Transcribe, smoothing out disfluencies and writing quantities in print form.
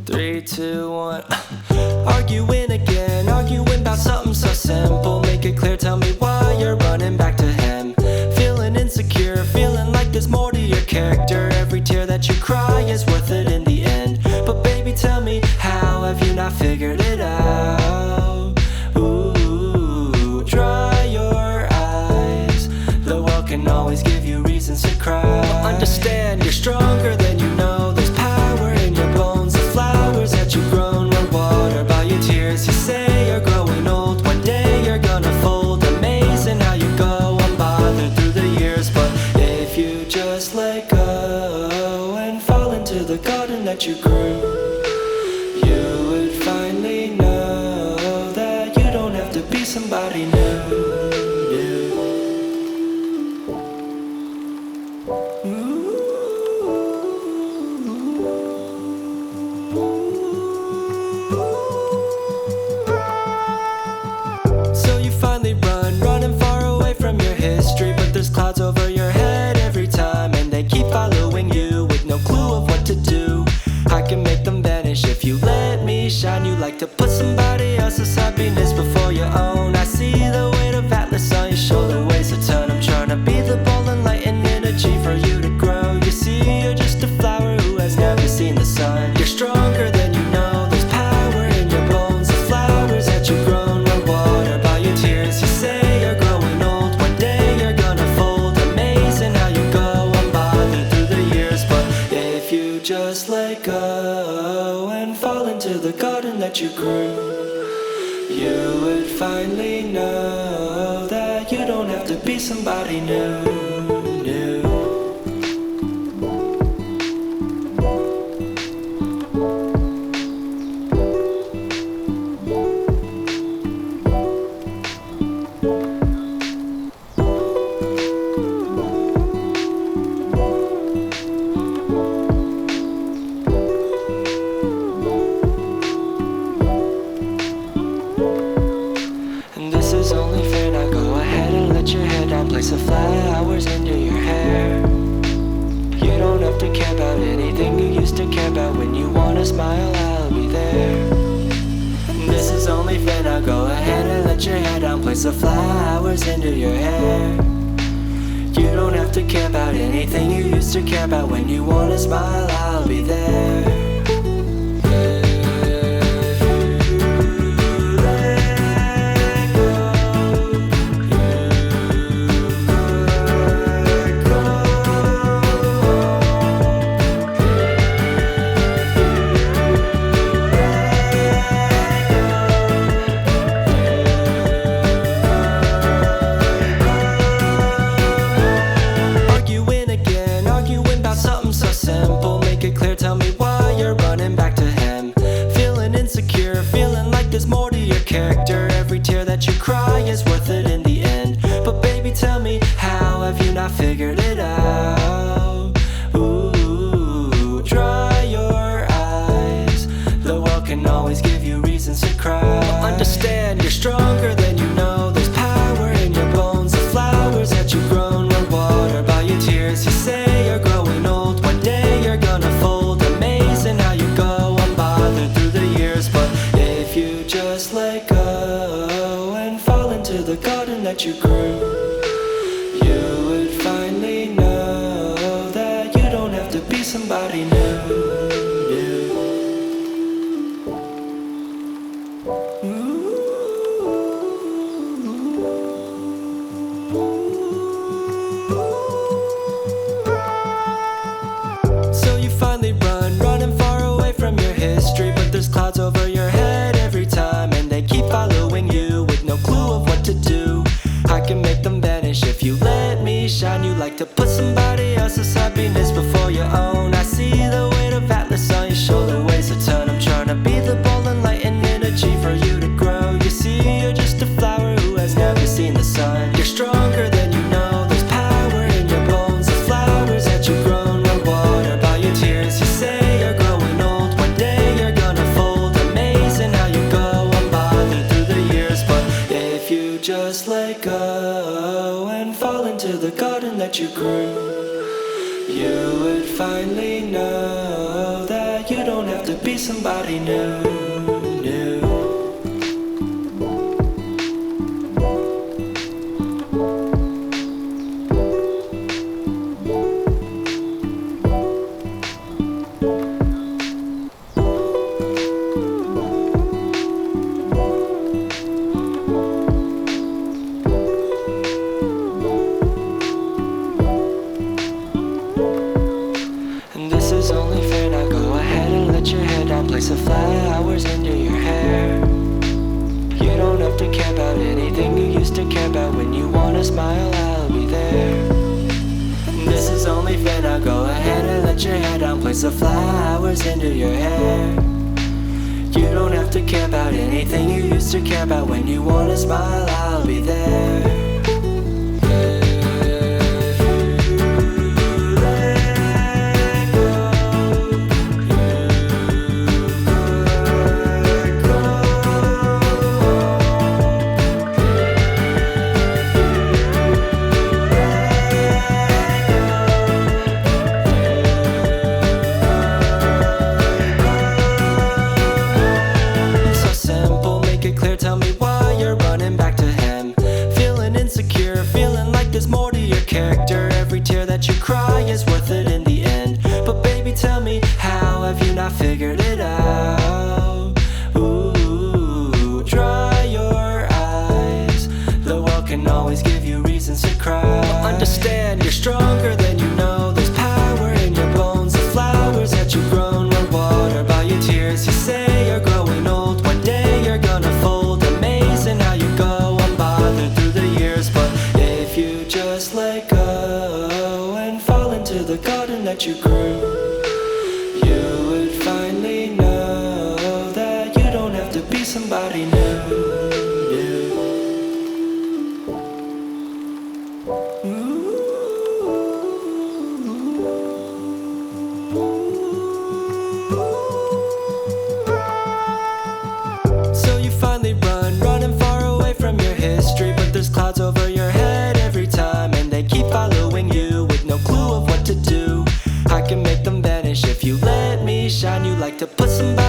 3, 2, 1. Arguing again, arguing about something so simple. Make it clear, tell me why you're running back to him. Feeling insecure, feeling like there's more to your character. Every tear that you cry is worth it in the end. But baby, tell me, how have you not figured it out? Ooh, dry your eyes. The world can always give you reasons to cry. But understand, you're stronger than you know. There's power in your bones. The flowers that you've grown were watered by your tears. You say you're growing old, one day you're gonna fold. Amazing how you go unbothered through the years. But if you just let go and fall into the garden that you grew, you would finally know that you don't have to be somebody new. So you finally run, running far away from your history. But there's clouds over your head every time, and they keep following you with no clue of what to do. I can make them vanish if you let me shine. You like to put somebody else's happiness before your own. I see the weight of Atlas on your shoulder, weighs a ton. I'm trying to be the ball and light and energy for you to grow. You see, you're just a flower who has never seen the sun. You're stronger than you know. There's power in your bones. The flowers that you've grown were watered by your tears. You say you're growing old, one day you're gonna fold. Amazing how you go unbothered through the years. But if you just let go and fall into the garden that you grew, you would finally know that you don't have to be somebody new. And this is only fair, now go ahead and let your hair down. Place the flowers into your hair. You don't have to care about anything you used to care about. When you wanna smile, I'll be there. And this is only fair, now go ahead and let your hair down. Place the flowers into your hair. You don't have to care about anything you used to care about. When you wanna smile, I'll be there. Clear, tell me why you're running back to him. Feeling insecure, feeling like there's more to your character. Every tear that you cry is worth it in the end. But baby, tell me, how have you not figured it out? Ooh, dry your eyes. The world can always give you reasons to cry. But understand, you're stronger than you know. There's power in your bones. The flowers that you've grown were watered by your tears. You say you're growing old, one day you're gonna fold. Amazing how you go unbothered through the years. But if you just let go and fall into the garden that you grew, you would finally know that you don't have to be somebody new. So you finally run, running far away from your history. But there's clouds over your head every time, and they keep following you with no clue of what to do. I can make them vanish if you let me shine. You like to put somebody else's happiness before your own. I see the weight of Atlas on your shoulder, weighs a ton. I'm trying to be the ball and light and energy for you to grow. You see, you're just a flower who has never seen the sun. You're stronger than you know. There's power in your bones. The flowers that you've grown were watered by your tears. You say you're growing old, one day you're gonna fold. Amazing how you go unbothered through the years. But if you just let go and fall into the garden that you grew, you would finally know that you don't have to be somebody new. And this is only fair, now go ahead and let your hair down. Place some flowers under your hair. You don't have to care about anything you used to care about. When you wanna smile, I'll be there. And this is only fair, now go ahead and let your hair down. Place some flowers into your hair. You don't have to care about anything you used to care about. When you wanna smile, I'll be there. Tell me why you're running back to him. Feeling insecure, feeling like there's more to your character. Every tear that you cry is worth it in the end. But baby, tell me, how have you not figured it out? Ooh, dry your eyes. The world can always give you reasons to cry. Well, understand, you're stronger than you know. There's power in your bones. The flowers that you've grown were watered by your tears. You say you're growing old, one day you're gonna fold. How you go unbothered through the years. But if you just let go and fall into the garden that you grew, you would finally know that you don't have to be somebody new. So you finally running far away from your history. But there's clouds over your head every time, and they keep following you with no clue of what to do. I can make them vanish if you let me shine. You like to put somebody